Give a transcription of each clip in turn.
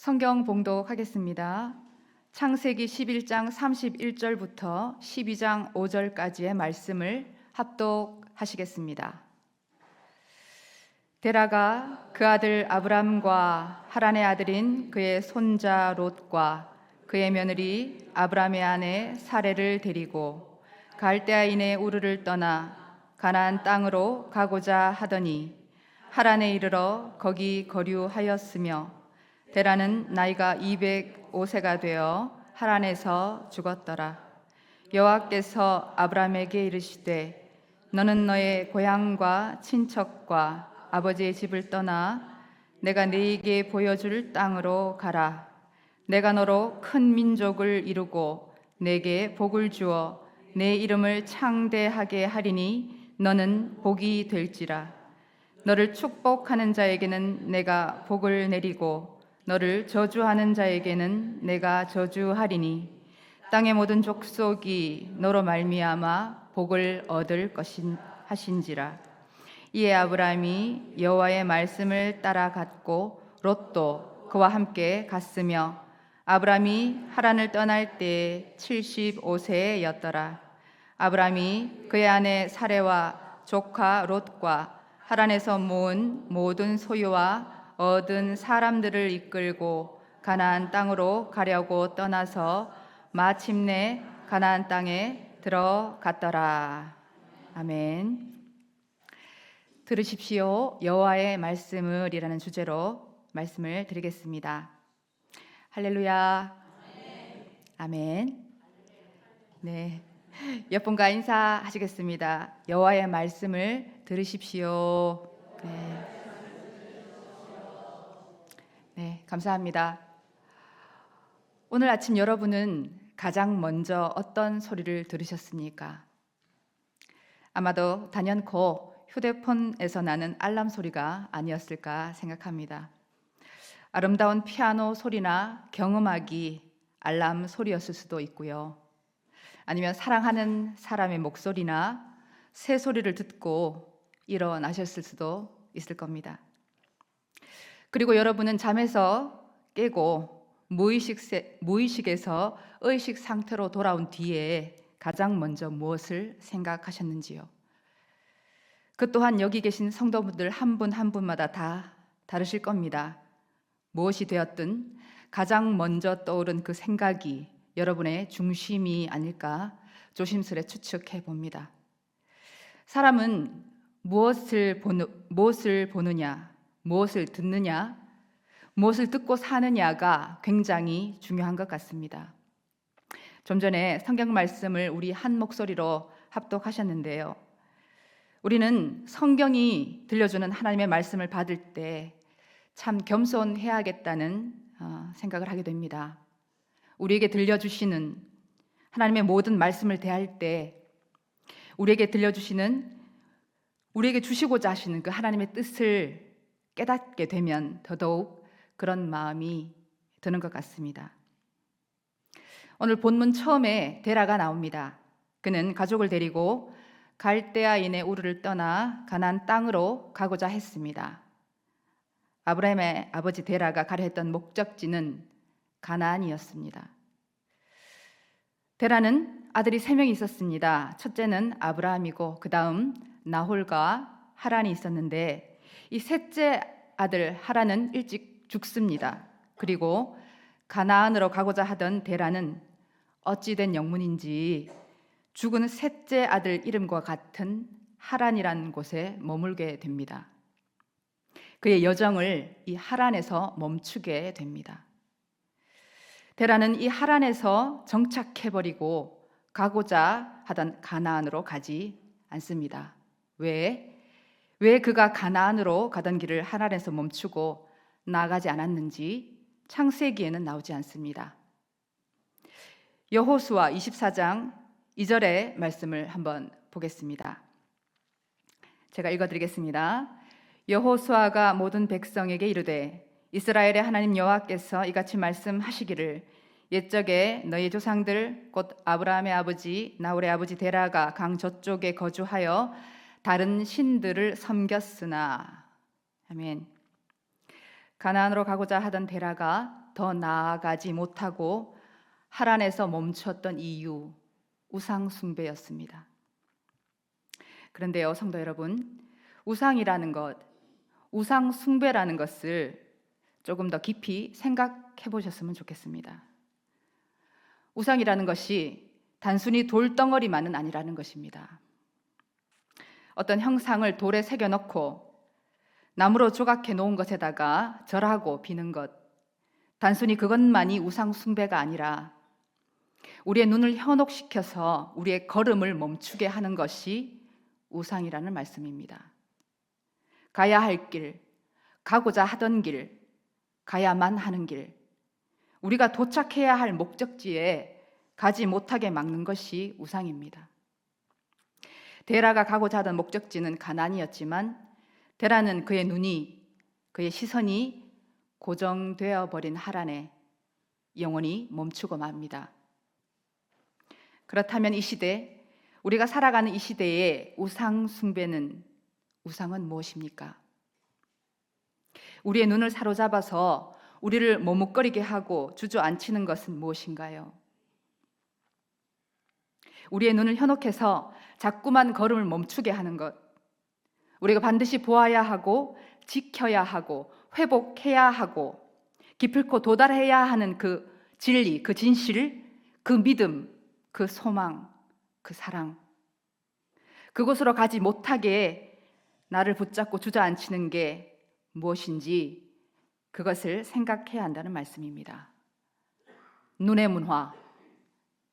성경 봉독하겠습니다. 창세기 11장 31절부터 12장 5절까지의 말씀을 합독하시겠습니다. 데라가 그 아들 아브람과 하란의 아들인 그의 손자 롯과 그의 며느리 아브람의 아내 사레를 데리고 갈대아인의 우르를 떠나 가나안 땅으로 가고자 하더니 하란에 이르러 거기 거류하였으며 데라는 나이가 205세가 되어 하란에서 죽었더라. 여호와께서 아브람에게 이르시되 너는 너의 고향과 친척과 아버지의 집을 떠나 내가 네게 보여줄 땅으로 가라. 내가 너로 큰 민족을 이루고 네게 복을 주어 내 이름을 창대하게 하리니 너는 복이 될지라. 너를 축복하는 자에게는 내가 복을 내리고 너를 저주하는 자에게는 내가 저주하리니 땅의 모든 족속이 너로 말미암아 복을 얻을 하신지라. 이에 아브람이 여호와의 말씀을 따라갔고 롯도 그와 함께 갔으며 아브람이 하란을 떠날 때에 75세였더라. 아브람이 그의 아내 사레와 조카 롯과 하란에서 모은 모든 소유와 얻은 사람들을 이끌고 가나안 땅으로 가려고 떠나서 마침내 가나안 땅에 들어갔더라. 아멘. 들으십시오. 여호와의 말씀을이라는 주제로 말씀을 드리겠습니다. 할렐루야. 아멘. 네, 옆분과 인사하시겠습니다. 여호와의 말씀을 들으십시오. 네, 감사합니다. 오늘 아침 여러분은 가장 먼저 어떤 소리를 들으셨습니까? 아마도 단연코 휴대폰에서 나는 알람 소리가 아니었을까 생각합니다. 아름다운 피아노 소리나 경음악이 알람 소리였을 수도 있고요. 아니면 사랑하는 사람의 목소리나 새 소리를 듣고 일어나셨을 수도 있을 겁니다. 그리고 여러분은 잠에서 깨고 무의식에서 의식 상태로 돌아온 뒤에 가장 먼저 무엇을 생각하셨는지요? 그 또한 여기 계신 성도분들 한 분 한 분마다 다 다르실 겁니다. 무엇이 되었든 가장 먼저 떠오른 그 생각이 여러분의 중심이 아닐까 조심스레 추측해 봅니다. 사람은 무엇을 보느냐, 무엇을 듣느냐, 무엇을 듣고 사느냐가 굉장히 중요한 것 같습니다. 좀 전에 성경 말씀을 우리 한 목소리로 합독하셨는데요. 우리는 성경이 들려주는 하나님의 말씀을 받을 때 참 겸손해야겠다는 생각을 하게 됩니다. 우리에게 들려주시는 하나님의 모든 말씀을 대할 때 우리에게 주시고자 하시는 그 하나님의 뜻을 깨닫게 되면 더더욱 그런 마음이 드는 것 같습니다. 오늘 본문 처음에 데라가 나옵니다. 그는 가족을 데리고 갈대아인의 우르를 떠나 가나안 땅으로 가고자 했습니다. 아브라함의 아버지 데라가 가려 했던 목적지는 가나안이었습니다. 데라는 아들이 3명이 있었습니다. 첫째는 아브라함이고 그 다음 나홀과 하란이 있었는데 이 셋째 아들 하란은 일찍 죽습니다. 그리고 가나안으로 가고자 하던 데라는 어찌된 영문인지 죽은 셋째 아들 이름과 같은 하란이라는 곳에 머물게 됩니다. 그의 여정을 이 하란에서 멈추게 됩니다. 데라는 이 하란에서 정착해버리고 가고자 하던 가나안으로 가지 않습니다. 왜 그가 가나안으로 가던 길을 하란에서 멈추고 나아가지 않았는지 창세기에는 나오지 않습니다. 여호수아 24장 2절의 말씀을 한번 보겠습니다. 제가 읽어드리겠습니다. 여호수아가 모든 백성에게 이르되 이스라엘의 하나님 여호와께서 이같이 말씀하시기를 옛적에 너희 조상들 곧 아브라함의 아버지 나홀의 아버지 데라가 강 저쪽에 거주하여 다른 신들을 섬겼으나 아멘. 가나안으로 가고자 하던 데라가 더 나아가지 못하고 하란에서 멈췄던 이유, 우상 숭배였습니다. 그런데요, 성도 여러분, 우상이라는 것, 우상 숭배라는 것을 조금 더 깊이 생각해 보셨으면 좋겠습니다. 우상이라는 것이 단순히 돌덩어리만은 아니라는 것입니다. 어떤 형상을 돌에 새겨넣고 나무로 조각해 놓은 것에다가 절하고 비는 것, 단순히 그것만이 우상 숭배가 아니라 우리의 눈을 현혹시켜서 우리의 걸음을 멈추게 하는 것이 우상이라는 말씀입니다. 가야 할 길, 가고자 하던 길, 가야만 하는 길, 우리가 도착해야 할 목적지에 가지 못하게 막는 것이 우상입니다. 데라가 가고자 하던 목적지는 가나안이었지만 데라는 그의 눈이, 그의 시선이 고정되어 버린 하란에 영원히 멈추고 맙니다. 그렇다면 이 시대, 우리가 살아가는 이 시대의 우상 숭배는, 우상은 무엇입니까? 우리의 눈을 사로잡아서 우리를 머뭇거리게 하고 주저앉히는 것은 무엇인가요? 우리의 눈을 현혹해서 자꾸만 걸음을 멈추게 하는 것, 우리가 반드시 보아야 하고 지켜야 하고 회복해야 하고 기필코 도달해야 하는 그 진리, 그 진실, 그 믿음, 그 소망, 그 사랑, 그곳으로 가지 못하게 나를 붙잡고 주저앉히는 게 무엇인지 그것을 생각해야 한다는 말씀입니다. 눈의 문화,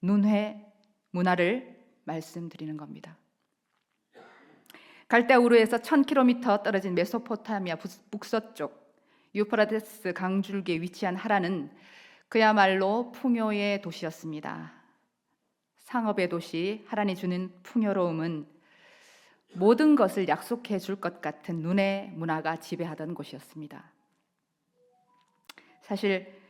눈의 문화를 말씀드리는 겁니다. 갈대아 우르에서 1000km 떨어진 메소포타미아 북서쪽 유프라테스 강줄기에 위치한 하란은 그야말로 풍요의 도시였습니다. 상업의 도시 하란이 주는 풍요로움은 모든 것을 약속해 줄 것 같은 눈의 문화가 지배하던 곳이었습니다. 사실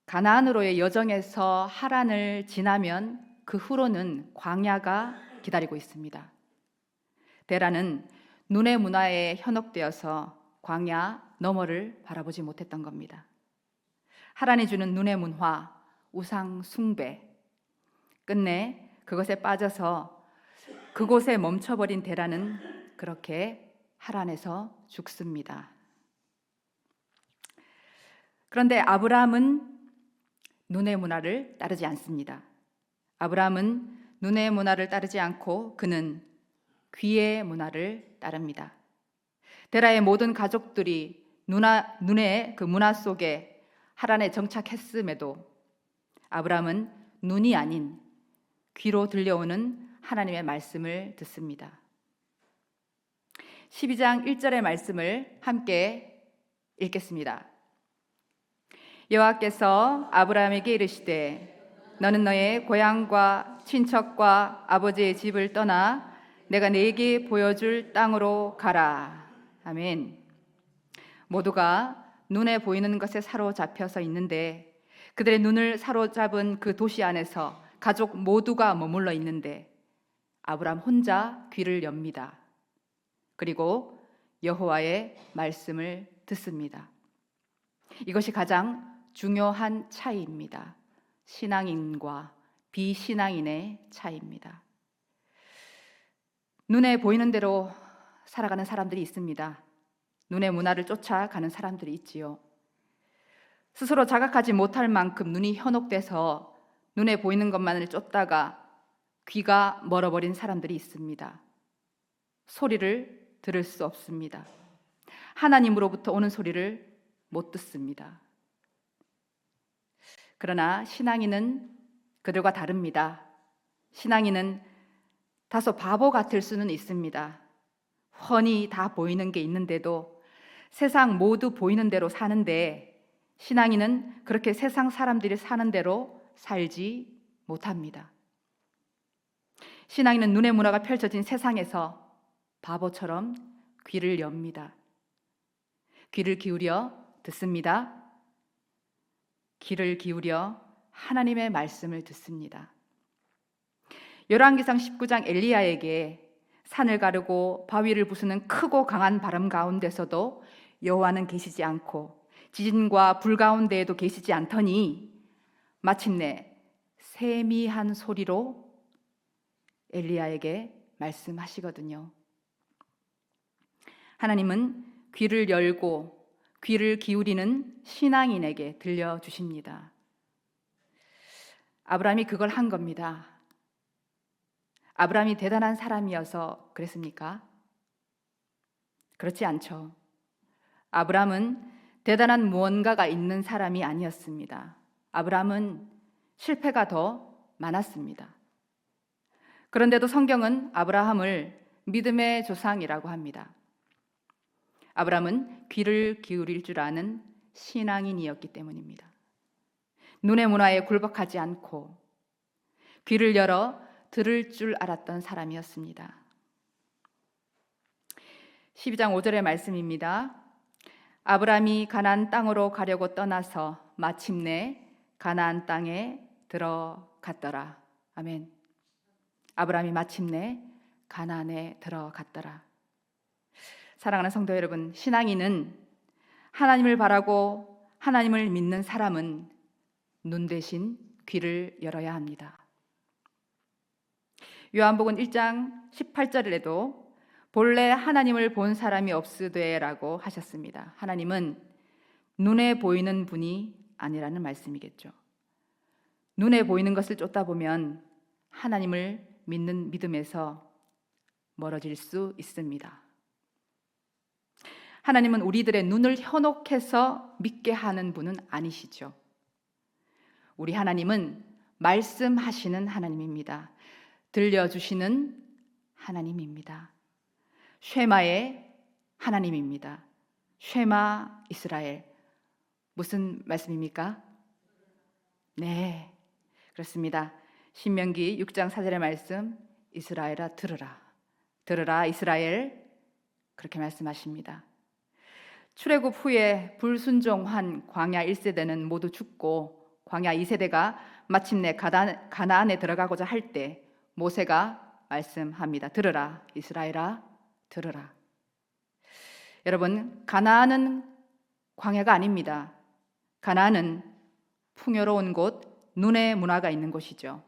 가나안으로의 여정에서 하란을 지나면 그 후로는 광야가 기다리고 있습니다. 데라는 눈의 문화에 현혹되어서 광야 너머를 바라보지 못했던 겁니다. 하란이 주는 눈의 문화, 우상 숭배, 끝내 그것에 빠져서 그곳에 멈춰버린 데라는 그렇게 하란에서 죽습니다. 그런데 아브라함은 눈의 문화를 따르지 않습니다. 아브라함은 눈의 문화를 따르지 않고 그는 귀의 문화를 따릅니다. 데라의 모든 가족들이 눈의 그 문화 속에 하란에 정착했음에도 아브라함은 눈이 아닌 귀로 들려오는 하나님의 말씀을 듣습니다. 12장 1절의 말씀을 함께 읽겠습니다. 여호와께서 아브라함에게 이르시되 너는 너의 고향과 친척과 아버지의 집을 떠나 내가 네게 보여줄 땅으로 가라. 아멘. 모두가 눈에 보이는 것에 사로잡혀서 있는데 그들의 눈을 사로잡은 그 도시 안에서 가족 모두가 머물러 있는데 아브라함 혼자 귀를 엽니다. 그리고 여호와의 말씀을 듣습니다. 이것이 가장 중요한 차이입니다. 신앙인과 비신앙인의 차이입니다. 눈에 보이는 대로 살아가는 사람들이 있습니다. 눈의 문화를 쫓아가는 사람들이 있지요. 스스로 자각하지 못할 만큼 눈이 현혹돼서 눈에 보이는 것만을 쫓다가 귀가 멀어버린 사람들이 있습니다. 소리를 들을 수 없습니다. 하나님으로부터 오는 소리를 못 듣습니다. 그러나 신앙인은 그들과 다릅니다. 신앙인은 다소 바보 같을 수는 있습니다. 훤히 다 보이는 게 있는데도 세상 모두 보이는 대로 사는데 신앙인은 그렇게 세상 사람들이 사는 대로 살지 못합니다. 신앙인은 눈의 문화가 펼쳐진 세상에서 바보처럼 귀를 엽니다. 귀를 기울여 듣습니다. 귀를 기울여 하나님의 말씀을 듣습니다. 열왕기상 19장 엘리야에게 산을 가르고 바위를 부수는 크고 강한 바람 가운데서도 여호와는 계시지 않고 지진과 불 가운데에도 계시지 않더니 마침내 세미한 소리로 엘리야에게 말씀하시거든요. 하나님은 귀를 열고 귀를 기울이는 신앙인에게 들려주십니다. 아브라함이 그걸 한 겁니다. 아브라함이 대단한 사람이어서 그랬습니까? 그렇지 않죠. 아브라함은 대단한 무언가가 있는 사람이 아니었습니다. 아브라함은 실패가 더 많았습니다. 그런데도 성경은 아브라함을 믿음의 조상이라고 합니다. 아브라함은 귀를 기울일 줄 아는 신앙인이었기 때문입니다. 눈의 문화에 굴복하지 않고 귀를 열어 들을 줄 알았던 사람이었습니다. 12장 5절의 말씀입니다. 아브라함이 가나안 땅으로 가려고 떠나서 마침내 가나안 땅에 들어갔더라. 아멘. 아브라함이 마침내 가나안에 들어갔더라. 사랑하는 성도 여러분, 신앙인은 하나님을 바라고 하나님을 믿는 사람은 눈 대신 귀를 열어야 합니다. 요한복음 1장 18절에도 본래 하나님을 본 사람이 없으되라고 하셨습니다. 하나님은 눈에 보이는 분이 아니라는 말씀이겠죠. 눈에 보이는 것을 쫓다 보면 하나님을 믿는 믿음에서 멀어질 수 있습니다. 하나님은 우리들의 눈을 현혹해서 믿게 하는 분은 아니시죠. 우리 하나님은 말씀하시는 하나님입니다. 들려주시는 하나님입니다. 쉐마의 하나님입니다. 쉐마 이스라엘. 무슨 말씀입니까? 네, 그렇습니다. 신명기 6장 4절의 말씀, 이스라엘아 들으라. 들으라 이스라엘. 그렇게 말씀하십니다. 출애굽 후에 불순종한 광야 1세대는 모두 죽고 광야 2세대가 마침내 가나안에 들어가고자 할 때 모세가 말씀합니다. 들으라 이스라엘아 들으라. 여러분, 가나안은 광야가 아닙니다. 가나안은 풍요로운 곳, 눈의 문화가 있는 곳이죠.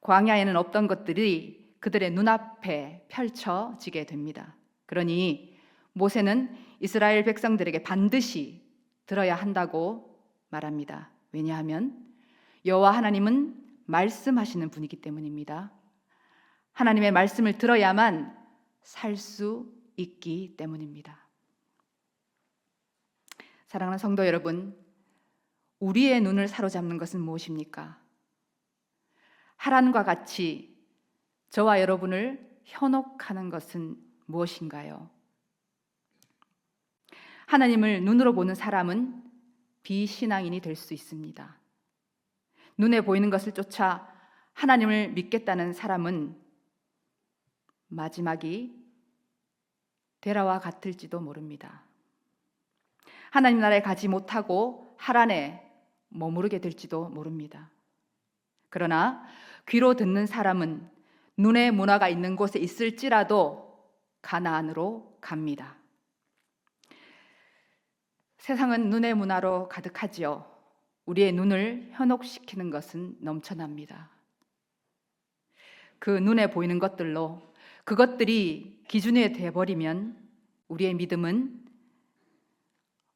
광야에는 없던 것들이 그들의 눈앞에 펼쳐지게 됩니다. 그러니 모세는 이스라엘 백성들에게 반드시 들어야 한다고 말합니다. 왜냐하면 여호와 하나님은 말씀하시는 분이기 때문입니다. 하나님의 말씀을 들어야만 살 수 있기 때문입니다. 사랑하는 성도 여러분, 우리의 눈을 사로잡는 것은 무엇입니까? 하란과 같이 저와 여러분을 현혹하는 것은 무엇인가요? 하나님을 눈으로 보는 사람은 비신앙인이 될 수 있습니다. 눈에 보이는 것을 쫓아 하나님을 믿겠다는 사람은 마지막이 데라와 같을지도 모릅니다. 하나님 나라에 가지 못하고 하란에 머무르게 될지도 모릅니다. 그러나 귀로 듣는 사람은 눈의 문화가 있는 곳에 있을지라도 가나안으로 갑니다. 세상은 눈의 문화로 가득하지요. 우리의 눈을 현혹시키는 것은 넘쳐납니다. 그 눈에 보이는 것들로 그것들이 기준이 되어버리면 우리의 믿음은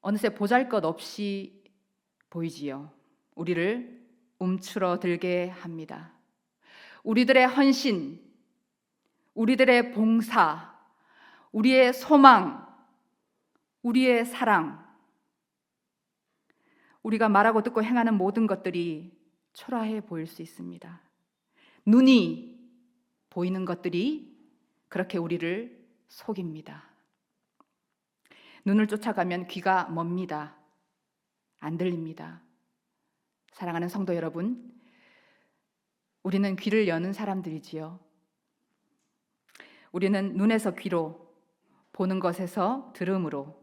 어느새 보잘것없이 보이지요. 우리를 움츠러들게 합니다. 우리들의 헌신, 우리들의 봉사, 우리의 소망, 우리의 사랑, 우리가 말하고 듣고 행하는 모든 것들이 초라해 보일 수 있습니다. 눈이 보이는 것들이 그렇게 우리를 속입니다. 눈을 쫓아가면 귀가 멉니다. 안 들립니다. 사랑하는 성도 여러분, 우리는 귀를 여는 사람들이지요. 우리는 눈에서 귀로, 보는 것에서 들음으로,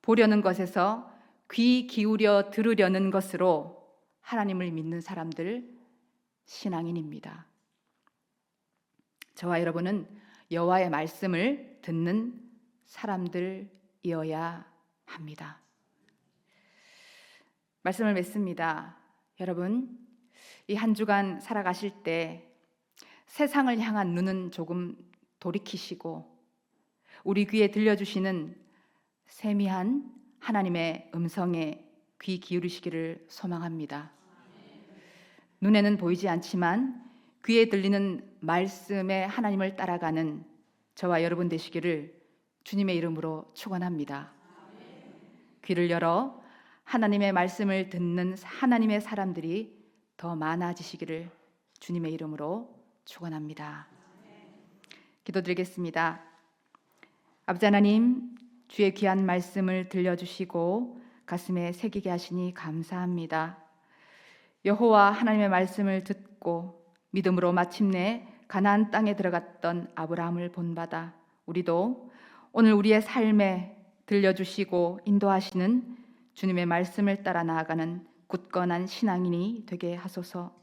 보려는 것에서 귀 기울여 들으려는 것으로 하나님을 믿는 사람들, 신앙인입니다. 저와 여러분은 여호와의 말씀을 듣는 사람들이어야 합니다. 말씀을 맺습니다. 여러분, 이 한 주간 살아가실 때 세상을 향한 눈은 조금 돌이키시고 우리 귀에 들려주시는 세미한 하나님의 음성에 귀 기울이시기를 소망합니다. 눈에는 보이지 않지만 귀에 들리는 말씀의 하나님을 따라가는 저와 여러분 되시기를 주님의 이름으로 축원합니다. 귀를 열어 하나님의 말씀을 듣는 하나님의 사람들이 더 많아지시기를 주님의 이름으로 축원합니다. 기도드리겠습니다. 아버지 하나님, 주의 귀한 말씀을 들려주시고 가슴에 새기게 하시니 감사합니다. 여호와 하나님의 말씀을 듣고 믿음으로 마침내 가나안 땅에 들어갔던 아브라함을 본받아 우리도 오늘 우리의 삶에 들려주시고 인도하시는 주님의 말씀을 따라 나아가는 굳건한 신앙인이 되게 하소서.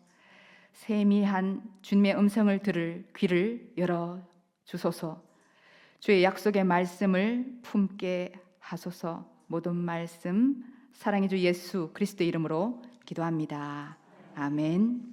세미한 주님의 음성을 들을 귀를 열어 주소서. 주의 약속의 말씀을 품게 하소서. 모든 말씀 사랑의 주 예수 그리스도의 이름으로 기도합니다. 아멘.